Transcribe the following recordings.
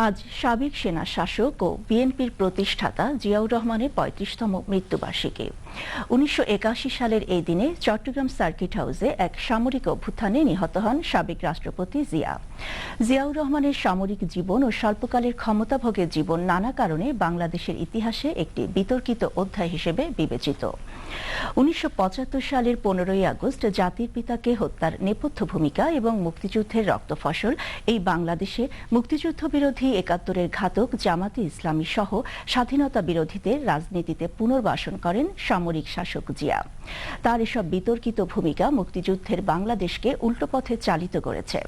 আজ সাবেক সেনা শাসক ও বিএনপির প্রতিষ্ঠাতা জিয়াউর রহমানের ৩৫তম মৃত্যুবার্ষিকী। ১৯৮১ সালের এই দিনে চট্টগ্রাম সার্কিট হাউসে এক সামরিক অভ্যুত্থানে নিহত হন সাবেক রাষ্ট্রপতি জিয়া। জিয়াউর রহমানের সামরিক জীবন ও স্বল্পকালের ক্ষমতাভোগের জীবন নানা কারণে বাংলাদেশের ইতিহাসে একটি বিতর্কিত অধ্যায় হিসেবে বিবেচিত। ১৯৭৫ সালের ১৫ই আগস্ট জাতির পিতাকে হত্যার নেপথ্য ভূমিকা এবং মুক্তিযুদ্ধের রক্তফসল এই বাংলাদেশে মুক্তিযুদ্ধ বিরোধী ৭১-এর ঘাতক জামাতে ইসলামী সহ স্বাধীনতা বিরোধীদের রাজনীতিতে পুনর্বাসন করেন সামরিক শাসক জিয়া। তার এসব বিতর্কিত ভূমিকা মুক্তিযুদ্ধের বাংলাদেশকে উল্টো পথে চালিত করেছে।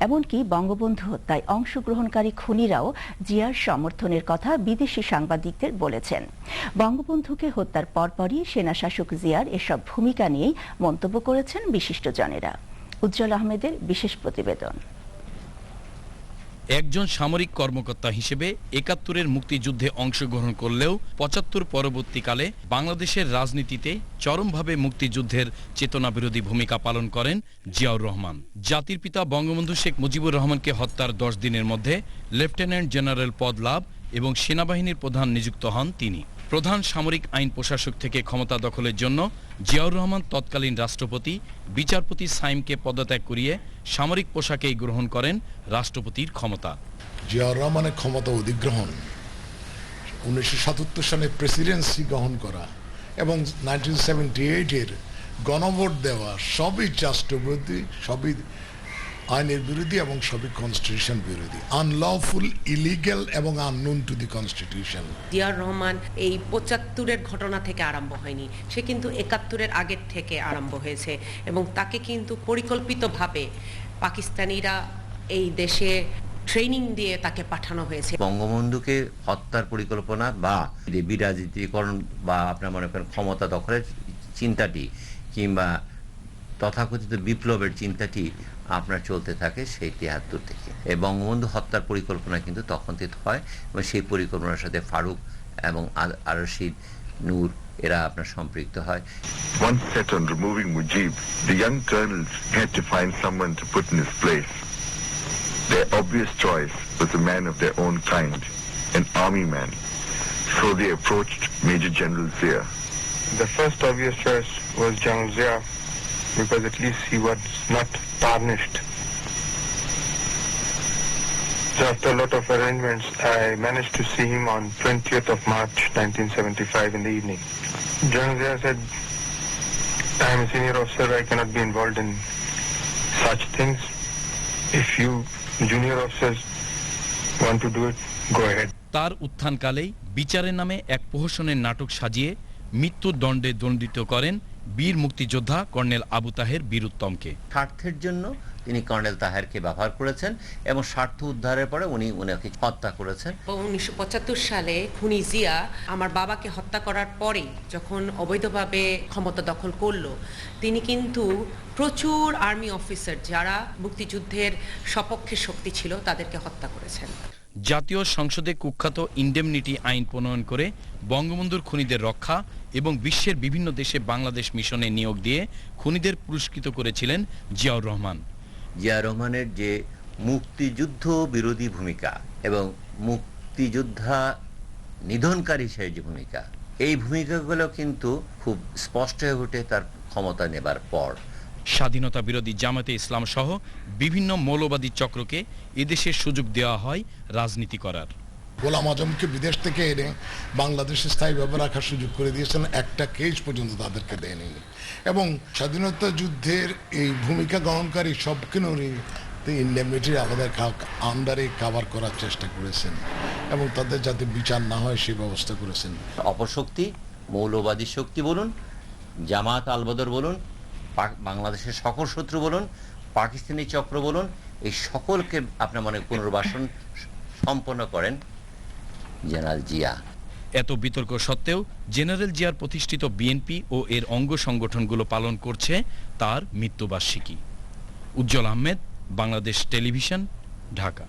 এমনকি বঙ্গবন্ধু হত্যায় অংশগ্রহণকারী খুনিরাও জিয়ার সমর্থনের কথা বিদেশি সাংবাদিকদের বলেছেন। বঙ্গবন্ধুকে হত্যার পরপরই সেনা শাসক জিয়ার এসব ভূমিকা নিয়েই মন্তব্য করেছেন বিশিষ্টজনেরা। উজ্জ্বল আহমেদের বিশেষ প্রতিবেদন। একজন সামরিক কর্মকর্তা হিসেবে ৭১-এর মুক্তিযুদ্ধে অংশগ্রহণ করলেও ৭৫ পরবর্তীকালে বাংলাদেশের রাজনীতিতে চরমভাবে মুক্তিযুদ্ধের চেতনাবিরোধী ভূমিকা পালন করেন জিয়াউর রহমান। জাতির পিতা বঙ্গবন্ধু শেখ মুজিবুর রহমানকে হত্যার ১০ দিনের মধ্যে লেফটেন্যান্ট জেনারেল পদ লাভ এবং সেনাবাহিনীর প্রধান নিযুক্ত হন তিনি। প্রধান সামরিক আইন প্রশাসক থেকে ক্ষমতা দখলের জন্য জিয়াউর রহমান তৎকালীন রাষ্ট্রপতি বিচারপতি সাইমকে পদত্যাগ করিয়ে সামরিক পোশাকেই গ্রহণ করেন রাষ্ট্রপতির ক্ষমতা। জিয়াউর রহমানের ক্ষমতা অধিগ্রহণ, ১৯৭৭ সালে প্রেসিডেন্সি গ্রহণ করা এবং 1978-এর গণভোট দেওয়া সবই রাষ্ট্রবিরোধী, সবই আইনের বিরোধী এবং সবই কনস্টিটিউশন বিরোধী, আনলফুল, ইলিগ্যাল এবং unknown to the constitution. Ziaur Rahman এই ৭৫-এর ঘটনা থেকে আরম্ভ হয়নি, সে কিন্তু ৭১-এর আগের থেকে আরম্ভ হয়েছে এবং তাকে কিন্তু পরিকল্পিতভাবে পাকিস্তানিরা এই দেশে ট্রেনিং দিয়ে তাকে পাঠানো হয়েছে। বঙ্গবন্ধুকে হত্যার পরিকল্পনা বা বিরাজনীতিকরণ বা আপনার মনে করেন ক্ষমতা দখলের চিন্তাটি কিংবা তথাকথিত বিপ্লবের চিন্তাটি আপনার চলতে থাকে সেই ৭৩ থেকে। বঙ্গবন্ধু হত্যার পরিকল্পনা কিন্তু তখন থেকে হয় এবং সেই পরিকল্পনার সাথে ফারুক এবং আর রশিদ, নূর এরা আপনার সম্পৃক্ত হয়। Once set on removing Mujib, the young colonels had to find someone to put in his place. Their obvious choice was a man of their own kind, an army man. So they approached Major General Zia. The first obvious choice was General Zia, because at least he was not tarnished. So after a lot of arrangements, I managed to see him on 20th of March 1975 in the evening. General Zia said, I am a senior officer, I cannot be involved in such things. If you junior officers want to do it, go ahead. তার উত্থানকালেই বিচারের নামে এক প্রহসনের নাটক সাজিয়ে মৃত্যুর দণ্ডে দণ্ডিত করেন বীর মুক্তিযোদ্ধা কর্নেল আবু তাহের বীরুত্তমকে। স্বার্থের জন্য তিনি কর্নেল তাহেরকে ব্যবহার করেছেন এবং স্বার্থ উদ্ধারের পরে উনি ওনাকে হত্যা করেছেন। ১৯৭৫ সালে খুনি জিয়া আমার বাবাকে হত্যা করার পরে যখন অবৈধভাবে ক্ষমতা দখল করলো, তিনি কিন্তু প্রচুর আর্মি অফিসার যারা মুক্তিযুদ্ধের সপক্ষে শক্তি ছিল তাদেরকে হত্যা করেছেন। জাতীয় সংসদে কুখ্যাত ইনডেমনিটি আইন প্রণয়ন করে বঙ্গবন্ধুর খুনিদের রক্ষা এবং বিশ্বের বিভিন্ন দেশে বাংলাদেশ মিশনে নিয়োগ দিয়ে খুনিদের পুরস্কৃত করেছিলেন জিয়াউর রহমান। জিয়াউর রহমানের যে মুক্তিযুদ্ধ বিরোধী ভূমিকা এবং মুক্তিযোদ্ধা নিধনকারী হিসেবে যে ভূমিকা, এই ভূমিকাগুলো কিন্তু খুব স্পষ্ট হয়ে ওঠে তার ক্ষমতা নেবার পর। স্বাধীনতা বিরোধী জামাতে ইসলাম সহ বিভিন্ন মৌলবাদী চক্রকে এদেশের সুযোগ দেওয়া হয় রাজনীতি করার। গোলাম আজমকে বিদেশ থেকে এনে বাংলাদেশে স্থায়ীভাবে রাখার সুযোগ করে দিয়েছেন, একটা কেস পর্যন্ত তাদেরকে দেয়নি এবং স্বাধীনতা যুদ্ধের এই ভূমিকা গ্রহণকারী সবকে ইনডেমনিটির আমাদের আন্ডারে কাভার করার চেষ্টা করেছেন এবং তাদের যাতে বিচার না হয় সেই ব্যবস্থা করেছেন। অপশক্তি, মৌলবাদী শক্তি বলুন, জামাত আল-বদর বলুন, বাংলাদেশের সকল শত্রু বলুন, পাকিস্তানি চক্র বলুন, এই সকলকে আপনার মনে পুনর্বাসন সম্পন্ন করেন জেনারেল জিয়া। এত বিতর্ক সত্ত্বেও জেনারেল জিয়ার প্রতিষ্ঠিত বিএনপি ও এর অঙ্গ সংগঠনগুলো পালন করছে তার মৃত্যুবার্ষিকী। উজ্জ্বল আহমেদ, বাংলাদেশ টেলিভিশন, ঢাকা।